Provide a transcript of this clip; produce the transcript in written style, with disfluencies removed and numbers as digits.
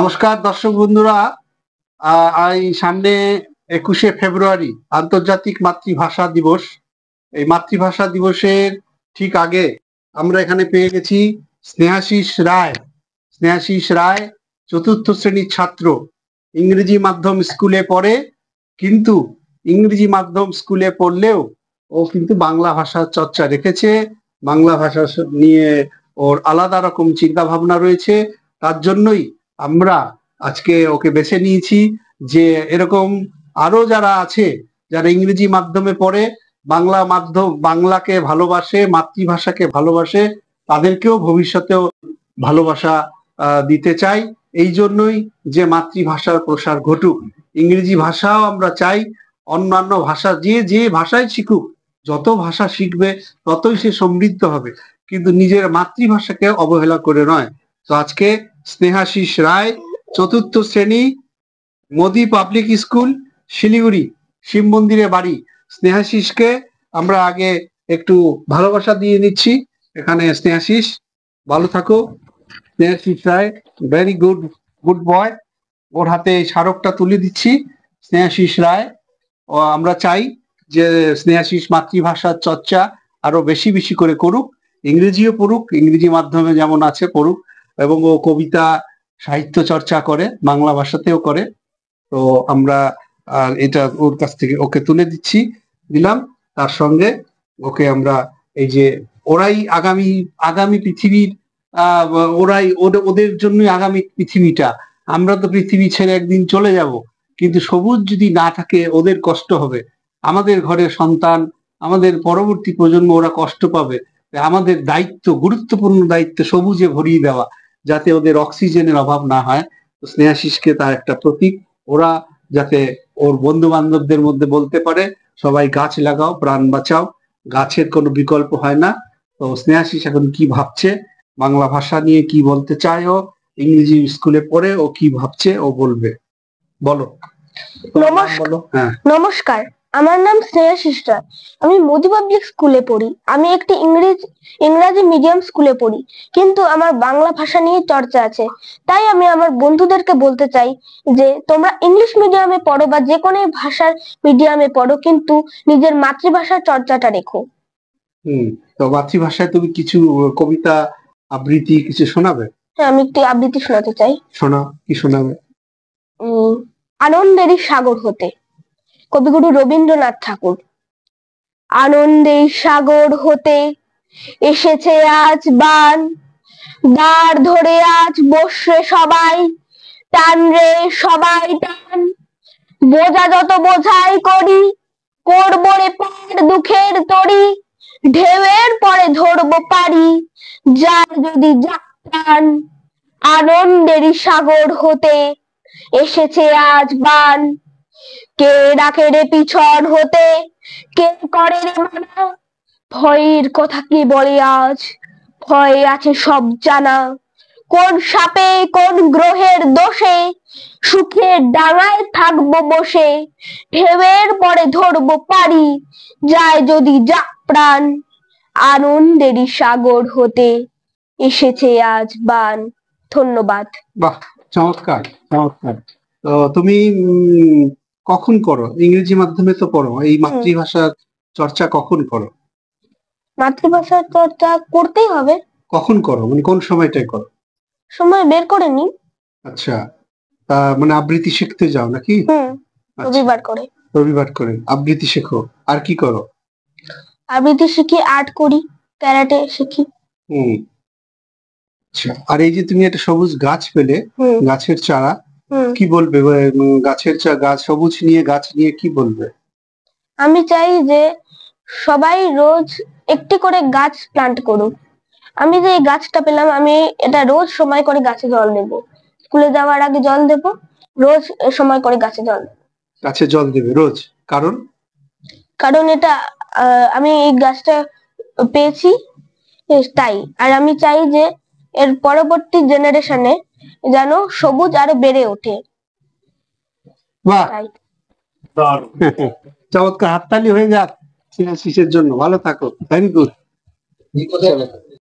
নমস্কার দর্শক বন্ধুরা, এই সামনে 21শে ফেব্রুয়ারি আন্তর্জাতিক মাতৃভাষা দিবস। এই মাতৃভাষা দিবসের ঠিক আগে আমরা এখানে পেয়ে গেছি স্নেহাশিস রায়। স্নেহাশিস রায় চতুর্থ শ্রেণীর ছাত্র, ইংরেজি মাধ্যম স্কুলে পড়ে, কিন্তু ইংরেজি মাধ্যম স্কুলে পড়লেও ও কিন্তু বাংলা ভাষার চর্চা রেখেছে। বাংলা ভাষা নিয়ে ওর আলাদা রকম চিন্তা ভাবনা রয়েছে। তার জন্যই আমরা আজকে ওকে বেছে নিয়েছি যে এরকম আরো যারা আছে, যারা ইংরেজি মাধ্যমে পড়ে, বাংলাকে ভালোবাসে, মাতৃভাষাকে ভালোবাসে, তাদেরকেও ভবিষ্যতেও ভালোবাসা দিতে চাই। এই জন্যই যে মাতৃভাষার প্রসার ঘটুক। ইংরেজি ভাষাও আমরা চাই, অন্যান্য ভাষা যে ভাষায় শিখুক, যত ভাষা শিখবে ততই সে সমৃদ্ধ হবে, কিন্তু নিজের মাতৃভাষাকে অবহেলা করে নয়। তো আজকে স্নেহাশিস রায়, চতুর্থ শ্রেণী, মোদি পাবলিক স্কুল, শিলিগুড়ি, শিব মন্দিরে বাড়ি। স্নেহাশিসকে আমরা আগে একটু ভালোবাসা দিয়ে নিচ্ছি। এখানে স্নেহাশিস, ভালো থাকো। স্নেহাশিস রায় ভেরি গুড বয়। ওর হাতে স্মারকটা তুলে দিচ্ছি। স্নেহাশিস রায়, ও আমরা চাই যে স্নেহাশিস মাতৃভাষার চর্চা আরো বেশি বেশি করে করুক, ইংরেজিও পড়ুক, ইংরেজি মাধ্যমে যেমন আছে পড়ুক, এবং ও কবিতা সাহিত্য চর্চা করে, বাংলা ভাষাতেও করে। তো আমরা এটা ওর কাছ থেকে ওকে তুলে দিলাম। তার সঙ্গে ওকে আমরা এই যে ওরাই আগামী পৃথিবীর, ওদের জন্যই আগামী পৃথিবীটা। আমরা তো পৃথিবী ছেড়ে একদিন চলে যাব, কিন্তু সবুজ যদি না থাকে ওদের কষ্ট হবে। আমাদের ঘরের সন্তান, আমাদের পরবর্তী প্রজন্ম, ওরা কষ্ট পাবে। আমাদের দায়িত্ব, গুরুত্বপূর্ণ দায়িত্ব সবুজে ভরিয়ে দেওয়া, যাতে ওদের অক্সিজেনের অভাব না হয়। তো স্নেহাশিসকে তার একটা প্রতীক। ওরা যাতে ওর বন্ধু বান্ধবদের মধ্যে বলতে পারে, সবাই গাছ লাগাও, প্রাণ বাঁচাও, গাছের কোনো বিকল্প হয় না। তো স্নেহাশিস এখন কি ভাবছে, বাংলা ভাষা নিয়ে কি বলতে চায়, ও ইংরেজি স্কুলে পড়ে ও কি ভাবছে ও বলবে। বলো। হ্যাঁ, নমস্কার, আমার নাম স্নেহাশিস রায়। আমি মোদি পাবলিক স্কুলে পড়ি। আমি একটি ইংরেজি মিডিয়াম স্কুলে পড়ি, কিন্তু আমার বাংলা ভাষা নিয়ে চর্চা আছে। তাই আমি আমার বন্ধুদেরকে বলতে চাই যে তোমরা ইংলিশ মিডিয়ামে পড়ো বা যে কোনো ভাষার মিডিয়ামে পড়ো, কিন্তু নিজের মাতৃভাষার চর্চাটা রেখো। তো মাতৃভাষায় তুমি কিছু কবিতা আবৃত্তি কিছু শোনাবে? হ্যাঁ, আমি একটি আবৃত্তি শোনাতে চাই। শোনাও, কি শোনাবে? আনন্দেরই সাগর হতে, কবিগুরু রবীন্দ্রনাথ ঠাকুর। আনন্দের সাগর হতে এসেছে আজ বান, দাঁড় ধরে আজ বসরে সবাই, টান রে সবাই টান। বোঝা যত বোঝাই করি, করবো রে পার দুঃখের তরি, ঢেউয়ের পরে ধরবো পারি, যার যদি যাক প্রাণ। আনন্দেরই সাগর হতে এসেছে আজ বান, কে ডাকে রে পিছন হতে, কে করে রে মানা। ভয়ের কথা কি বলে আজ, ভয় আছে সব জানা। কোন সাপে কোন গ্রহের দোষে, সুখের ডাঙায় থাকবো বসে, ঢেউয়ের পরে ধরবো পারি, যায় যদি যাক প্রাণ। আনন্দেরই সাগর হতে এসেছে আজ বান। ধন্যবাদ। বাহ, চমৎকার চমৎকার। তো তুমি কখন করো? ইংরেজি মাধ্যমে তো পড়ো, এই মাতৃভাষার চর্চা কখন করো? মাতৃভাষার চর্চা করতেই হবে। কখন করো, মানে কোন সময়টায় করো? সময় বের করে নি। আচ্ছা, মানে আবৃত্তি শিখতে যাও নাকি? রবিবার করে আবৃত্তি শেখো। আর কি করো? আবৃত্তি শিখি, আর্ট করি, ক্যারাটে শিখি। আচ্ছা, আর এই যে তুমি একটা সবুজ গাছ পেলে, গাছের চারা, কি বলবে? গাছ সবুজ নিয়ে, গাছ নিয়ে কি বলবে? আমি চাই যে সবাই রোজ একটি করে গাছ প্লান্ট করুক। আমি যে এই গাছটা পেলাম, আমি এটা রোজ সময় করে গাছে জল দেব। স্কুলে যাওয়ার আগে জল দেব, রোজ সময় করে গাছে জল দেবে রোজ। কারণ এটা আমি এই গাছটা পেয়েছি তাই। আর আমি চাই যে এর পরবর্তী জেনারেশনে যেন সবুজ আরো বেড়ে ওঠে। বাহ, চমৎকার। হাততালি হয়ে যাক স্নেহাশিসের জন্য। ভালো থাকো। Very good.